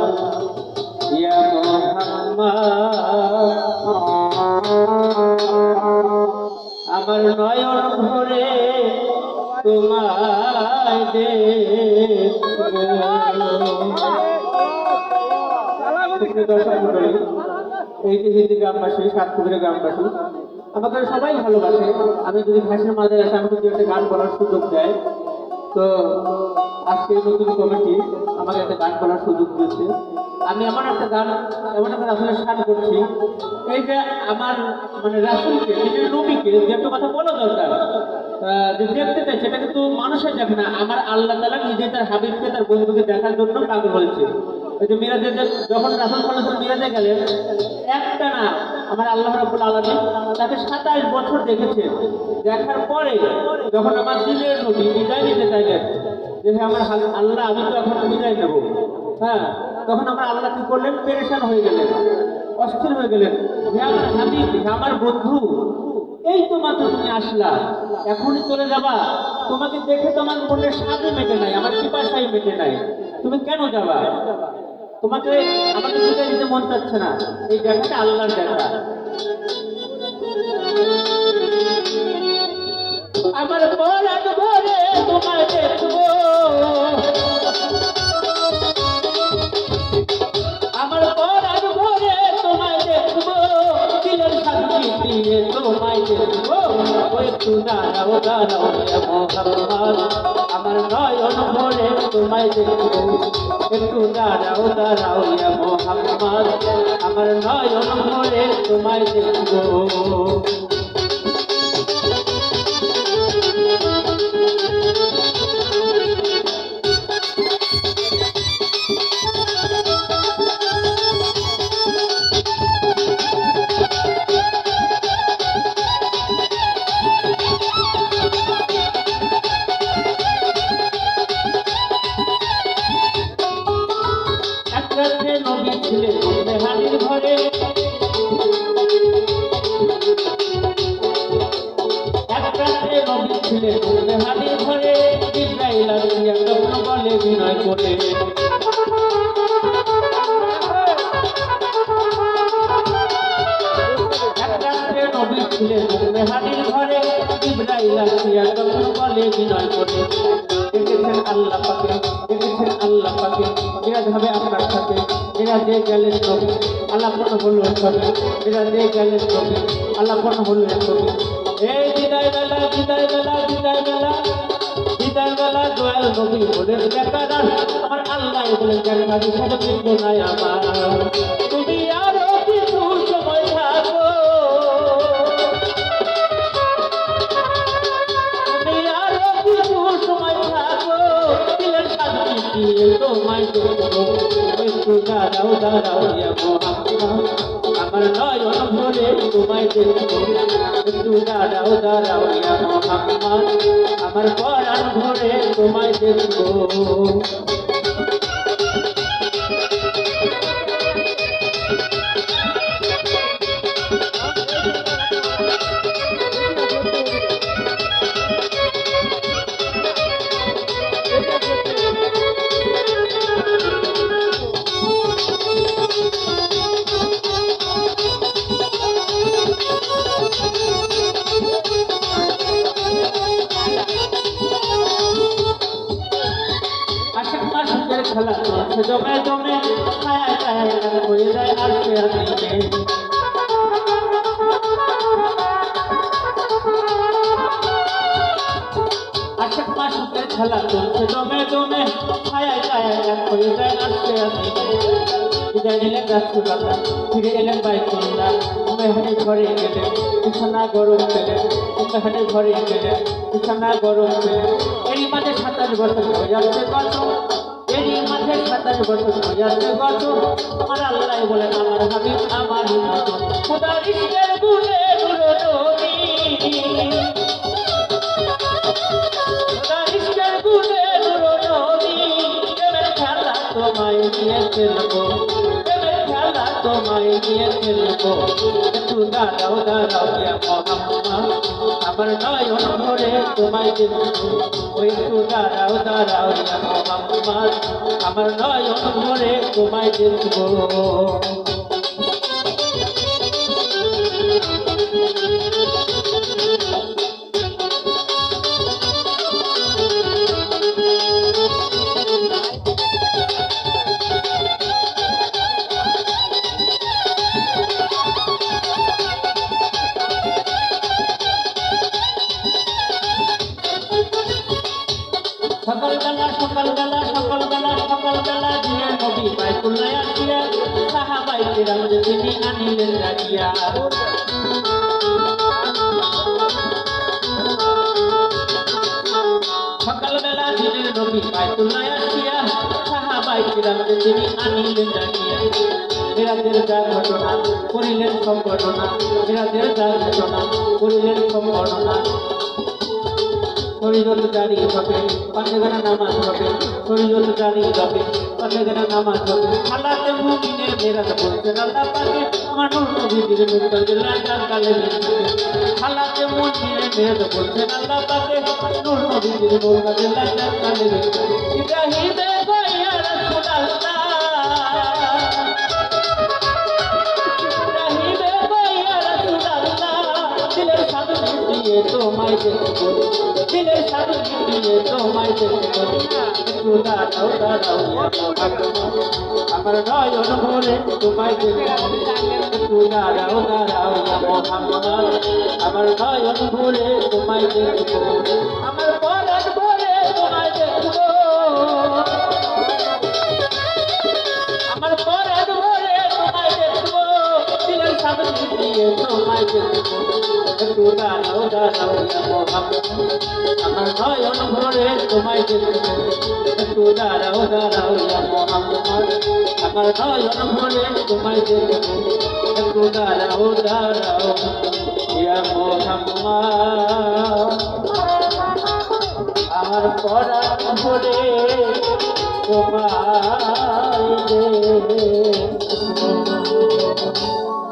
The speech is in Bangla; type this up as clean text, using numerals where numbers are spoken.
দাও ইয়া মুহাম্মদ আমার নয়ন ভরে তোমায় দেখবো। দর্শক মন্ডলী, এই যে হিন্দি গ্রামবাসী, সাতপুরের গ্রামবাসী আমাকে সবাই ভালোবাসে। আমি যদি ভাষার মাঝে আসে আমাকে যদি একটা গান বলার সুযোগ দেয়, তো আজকে নতুন কমিটি আমাকে একটা গান বলার সুযোগ দিয়েছে। আমি এমন একটা গান, এমন একটা রাসূলের শান করছি, এই যে আমার মানে রাসূলকে, নিজের নবীকে যে একটা কথা বলা দরকার, যে দেখতে চাই সেটা কিন্তু মানুষের দেখে না, আমার আল্লাহ তাআলা নিজে তার হাবিবকে, তার বন্ধুকে দেখার জন্য পাগল হয়েছে। ওই যে মিরাজে যখন রাসূল সাল্লাল্লাহু আলাইহি ওয়াসাল্লাম মিরাজে গেলেন, একটা না আমার আল্লাহ রাব্বুল আলামিন তাকে 27 বছর দেখেছেন। দেখার পরে যখন আমার দিনের নবী বিদায় নিতে চাইলেন, যে হ্যাঁ আমার আল্লাহ আমি তো এখন বিদায় নেব, হ্যাঁ, তখন আমার আল্লাহ কি করলেন, পেরেশান হয়ে গেলেন, অস্থির হয়ে গেলেন। হে আমার হাবিব, হে আমার বন্ধু, এই তো মাত্র তুমি আসলা, এখনই চলে যাবা? তোমাকে দেখে তো আমার মনের স্বাদে মেটে নাই, আমার পিপাসাই মেটে নাই, তুমি কেন যাবা? তোমাকে আমাকে বিদায় দিতে মন চাচ্ছে না। এই দেখাটা আল্লাহর দেখা। আমার পরাণ ভরে তোমায় দেখবো, আমার পরাণ ভরে তোমায় দেখবো, দিলের সাথী দিয়ে তোমায় দেখবো। ওই একটু দাঁড়াও দাঁড়াও ইয়া মুহাম্মদ আমার নয়ন ভরে তোমায় দেখবো। একটু দাঁড়াও দাঁড়াও ইয়া মুহাম্মদ আমার নয়ন ভরে তোমায় দেখবো। নবী ছিলেন মেহানির ঘরে, এক রাত্রে নবী ছিলেন মেহানির ঘরে, জিবরাইল আসিয়া তখন বলে বিনয় করে, এক রাত্রে নবী ছিলেন মেহানির ঘরে, জিবরাইল আসিয়া তখন বলে বিনয় করে, দেখেছেন আল্লাহ পাকে, দেখেছেন আল্লাহ পাকে, মিরাজ হবে আপনার সাথে, মিরাজে গেলেন নবী আলাপন হলো ছবি, মিরাজে গেলেন নবী আলাপন হলো ছবি। এই বিদায় বেলা, বিদায় বেলা, বিদায় বেলা, বিদায় বেলা দয়াল নবী বলেন দেখা দাস, আমার আল্লাহ বলেন দেখা দিস কিন্তু নাই আমার, তুমি আরো কিছু সময় থাকো, তুমি আরো কিছু সময় থাকো, দিলের সাথী দিয়ে তোমায় দেখবো। একটু দাঁড়াও দাঁড়াও ইয়া মুহাম্মদ আমার নয়ন ভরে তোমায় দেখবো। একটু দাঁড়াও দাঁড়াও ইয়া মুহাম্মদ আমার পরাণ ভরে তোমায় দেখবো। খেলা চলছে জমে জমে, ছায়া ছায়া হয়ে যায় আসতে আসতে, আশেক মাসুকের খেলা চলছে জমে জমে, ছায়া ছায়া হয়ে যায় আসতে আসতে। বিদায় নিলেন রাসূল আল্লাহ, ফিরে এলেন বাইতুল্লাহ, মেহানির ঘরে গেলেন, বিছানা গরম পেলেন, মেহানির ঘরে গেলেন, বিছানা গরম পেলেন। এরই মাঝে 27 বছর হয়ে যাচ্ছে কত, এরই মাঝে 27 বছর হয়ে যাচ্ছে কত, আমার আল্লাহ বলেন আমার হাবিব আমার খোদার ইশকের গুণে নূরে নবী, খোদার ইশকের গুণে নূরে নবী, প্রেমের খেলা তোমায় নিয়ে খেলবো, প্রেমের খেলা তোমায় নিয়ে খেলবো একটু দাঁড়াও দাঁড়াও ইয়া মোহাম্মদ আমার নয়ন ভরে তোমায় দেখবো ওই একটু দাঁড়াও দাঁড়াও ইয়া মোহাম্মদ আমার নয়ন ভরে তোমায় দেখবো সকালবেলা সকালবেলা সকালবেলা সকালবেলা দিয়ে নবী বাইতুল্লাহ আসিয়া সাহাবাই কিরাম তিনি আনিলেন ডাকিয়া সকালবেলা দিনের নবী বাইতুল্লাহ আসিয়া সাহাবাই কিরাম তিনি আনিলেন ডাকিয়া মিরাজের যা ঘটনা করিলেন সব ঘটনা মিরাজের যা ঘটনা করিলেন সব ঘটনা শরীয়ত জারি হবে পাঁচগানা নামাজ হবে শরীয়ত জারি হবে পাঁচগানা নামাজ হবে হালাতে মুমিনের মেরাজ বলছেন আল্লাহ পাকে আমার নূর নবীর মুক্তাদির রাজা কালে হালাতে মুমিনের মেরাজ বলছেন আল্লাহ পাকে নূর নবীর মুক্তাদির রাজা কালে ইব্রাহিমে ভাইয়া রাসূলুল্লাহ ইব্রাহিমে ভাইয়া রাসূলুল্লাহ দিলের সাধু দিয়ে তোমায় দেখবো দিলের সাধু দিয়ে তোমায় দেখবো একটু দাঁড়াও দাঁড়াও আমার নয়ন ভরে তোমায় দেখবো একটু দাঁড়াও দাঁড়াও মোহাম্মদ আমার নয়ন ভরে তোমায় দেখবো আমার পরাণ ভরে তোমায় দেখবো আমার পরাণ ভরে তোমায় দেখবো দিলের সাধু দিয়ে তোমায় দেখবো একটু দাঁড়াও দাঁড়াও মোহাম্মদ আমার নয়ন ভরে তোমায় দেখবো একটু দাঁড়াও দাঁড়াও মোহাম্মদ আমার নয়ন ভরে তোমায় দেখবো একটু দাঁড়াও দাঁড়াও মোহাম্মদ আমার পরাণ ভরে তোমায়